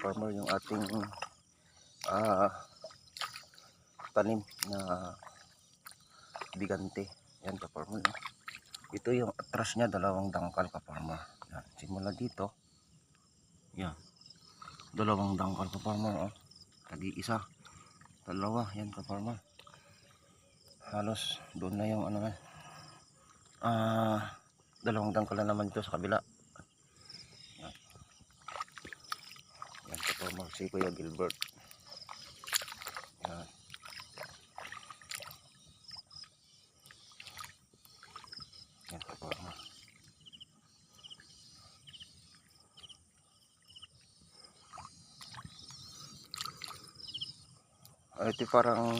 ka-farmer, yung ating tanim na bigante. Yan ka-farmer, no? Ito yung atras niya, dalawang dangkal ka-farmer. Yan, simula dito. Yan, dalawang dangkal ka-farmer, oh. Tadi isa, dalawa, yan ka-farmer. Halos doon na yung ano na. Dalawang dangkal na naman dito sa kabila. Yan, yan ka-farmer, si Kuya Gilbert. Yan. Yan ka-farmer. Ito parang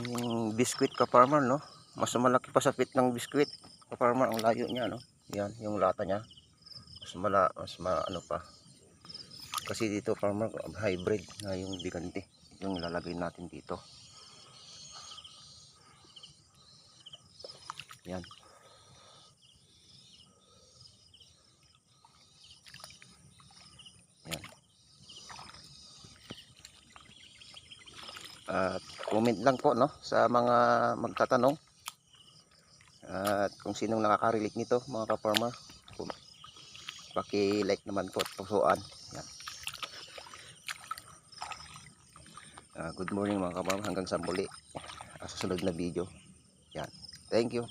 biskwit ka-farmer, no? Mas malaki pa sa pit ng biskwit ka-farmer, ang layo niya, no? Yan, yung lata niya. Ano pa. Kasi dito farmer, hybrid na yung bigante. Yung lalagay natin dito. Yan. Yan. At comment lang po, no, sa mga magtatanong. At kung sinong nakaka-relate nito, mga ka-farmer, paki-like naman po at pusuan. Yan. Good morning mga ka-farmer, hanggang sa muli sa susunod na video. Yan. Thank you.